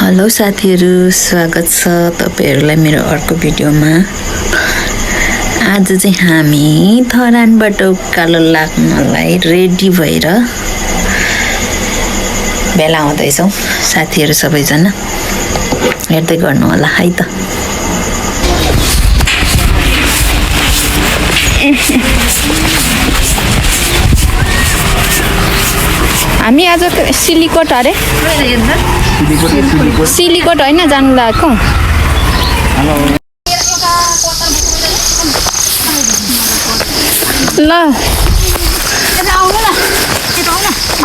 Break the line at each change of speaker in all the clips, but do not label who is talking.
Hello साथीहरु, स्वागत छ तपाईहरुलाई मेरो अर्को भिडियोमा। आज चाहिँ हामी धरानबाट उकालो लाग्नलाई रेडी भएर भेला हुँदैछौं। साथीहरु सबैजना हेर्दै गर्नु होला है त। हामी आज सिलिकोट अरे सिलिकोट हैन जानु लागेको। ल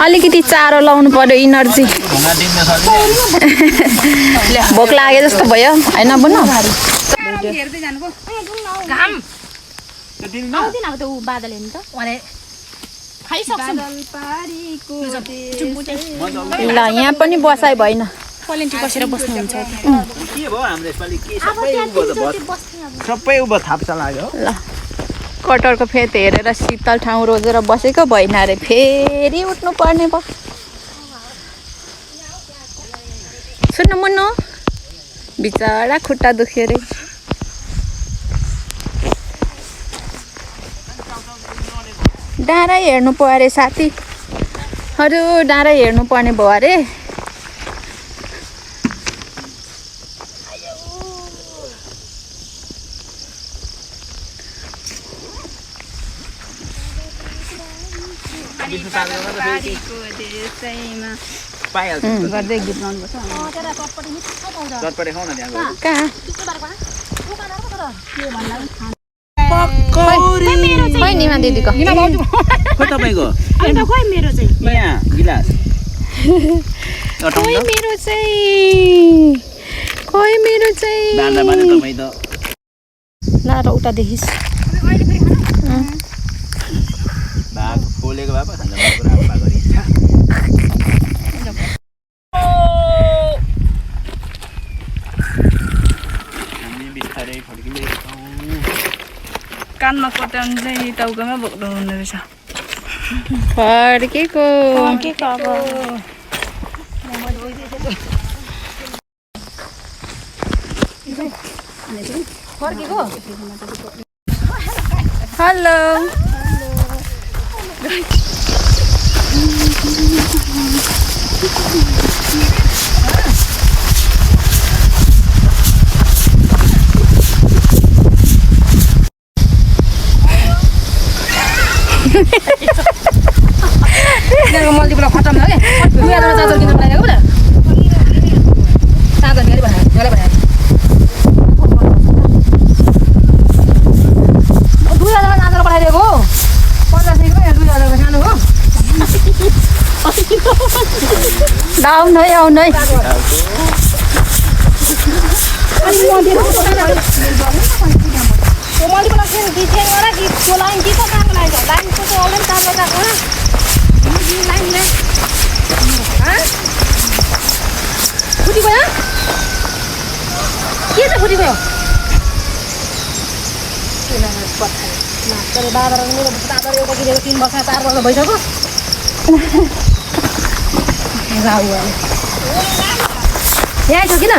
अलिकति चारो लाउनु पर्यो, इनर्जी भोक लागे जस्तो भयो हैन बुनु। ल यहाँ पनि बसाइ भएन,
पलेन्टी बसेर बस्नुहुन्छ।
के भयो हाम्रो यसपालि के सबै उभो थाप्सा लाग्यो।
ल कटरको फेद हेरेर शीतल ठाउँ रोजेर बसेको भएन रे, फेरि उठ्नु पर्ने भयो। सुन्नु मुन्नु, बिचरा खुट्टा दुख्यो रे। डाँडा हेर्नु पर्यो अरे साथीहरू, डाँडा हेर्नु पर्ने भयो अरे। गर्दै गीत गाउनुपर्छ। कहाँ खै निमा दिदीको
खोइ तपाईको
खोइ मेरो चाहिँ
यहाँ गिलास
खोइ मेरो चाहिँ
बाँड्दा बाँड्दै तपाई त
ल र उता देखिस्
भाग फोलेको भए पो खान्छ पुरा भाग गरी हामी बिस्तारै फर्किँदै छौँ।
कानमा कटाउनु चाहिँ टाउकोमा बोक्नु हुने रहेछ।
फर्केको हेलो
मल्टिप्ल खतम हो के चार्जर किन्न बनाइदिएको पो त चार्जर गरी बनायो 2000 चार्जर पठाइदिएको 50 को 2000 को सानो हो।
आउनु है आउनु है।
फुटी गयो के चाहिँ फुटी गयो बाबा मेरो चार्जर एउटा किनेको 3 वर्ष 4 वर्ष भइसक्यो। यहाँ छ किन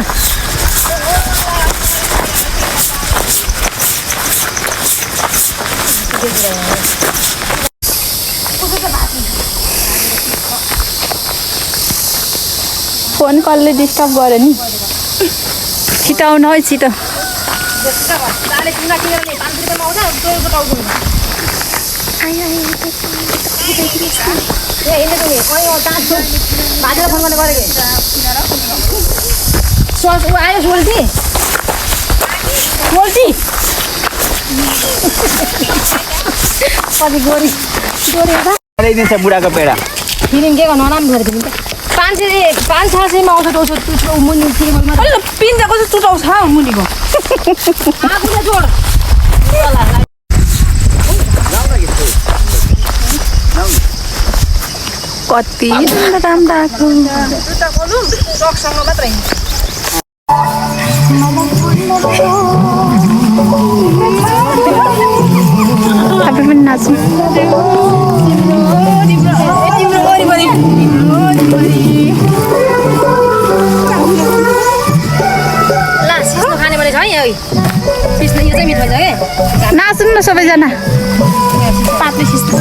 फोन कलले डिस्टर्ब गर्यो नि। छिटो आउनु है छिटो।
आयो सोल्टी सोल्टी कति गोरी
ल्याइदिन्छ बुढाको पेडा
फिलिङ के गर्नु नराम्रो गरेको फिलिङ 500-600 आउँछ त्यो मुनि टेबलमा पिन्जाको चाहिँ टुटाउँछ मुनिको आफूले जोड
कति राम्रो आएको
जुत्ता खोलौँ टकसँग मात्रै
तपाईँ पनि नाच्नु।
तिम्रो वरिपरि
नाच्नु न सबैजना
पातले सिस्टम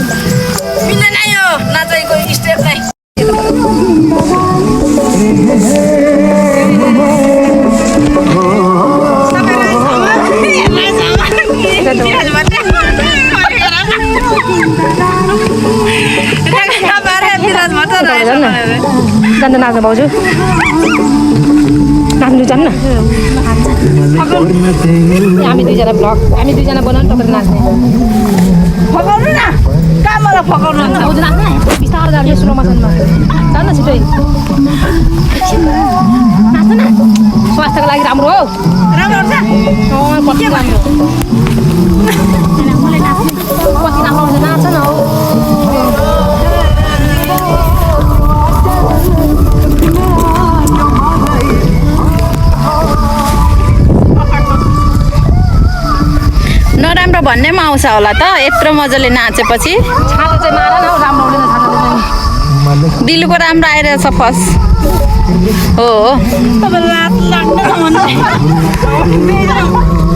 मिल्दैन यो नाचैको स्टेप नै
जान्छ नाच्नु भाउजू नाच्नु जान्न हामी दुईजना बनाउनु तपाईँले नाच्ने
फकाउनु न कहाँ मलाई फकाउनु
भाउजू नाच्ने बिस्तारो जान्छ स्लो मोसनमा जान्न छिटै नाच्छ न स्वास्थ्यको लागि राम्रो हो
राम्रो हुन्छ
कति राम्रो कति नाच्नु नाच्छ न हौ
नराम्रो भन्ने पनि आउँछ होला त यत्रो मजाले नाचेपछि
छातो चाहिँ मार न हौ राम्रो हुँदैन छातो चाहिँ
दिलुको राम्रो आइरहेछ फर्स्ट हो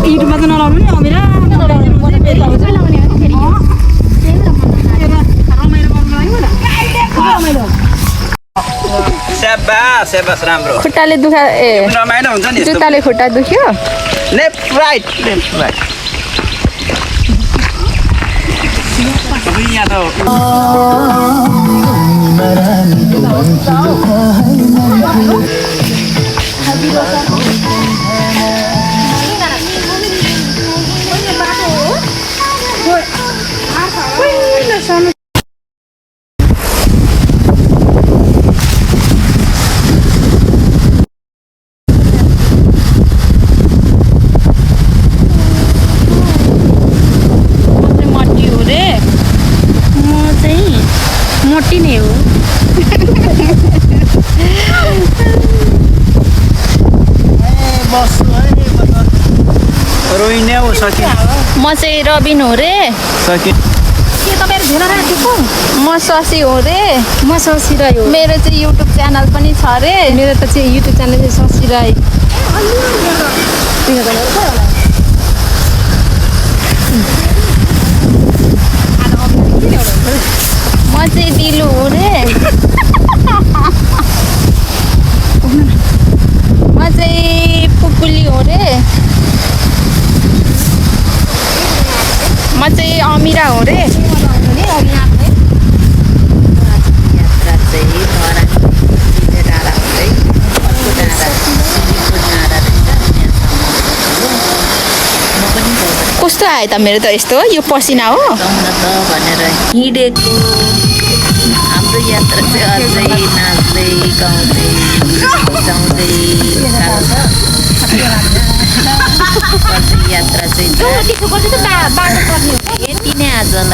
युट्युबमा त नलाउनु नि अमेरा
स्याबास स्याबास राम्रो
खुट्टाले दुखा ए
रमाइलो हुन्छ नि
जुत्ताले खुट्टा दुख्यो
लेफ्ट राइट यहाँ त
मोटी नै हो
रोइने हो सकियो
म चाहिँ रबिन हो रे
सकियो
के तपाईँहरू धेरै राखेको
म शशी हो रे
म शशी राई हो
मेरो चाहिँ युट्युब च्यानल पनि छ रे
मेरो त चाहिँ युट्युब च्यानल चाहिँ शशी राई
म चाहिँ दिलु हो रे म चाहिँ पुकुली हो रे म चाहिँ अमिरा हो रे यात्रा चाहिँ डाँडा हुँदै अर्को डाँडा डाँडा कस्तो आयो त मेरो त यस्तो यो पसिना हो भनेर हिँडेको हाम्रो यात्रा चाहिँ अझै नाच्दै गाउँदै बजाउँदै यात्रा चाहिँ यति नै आजलाई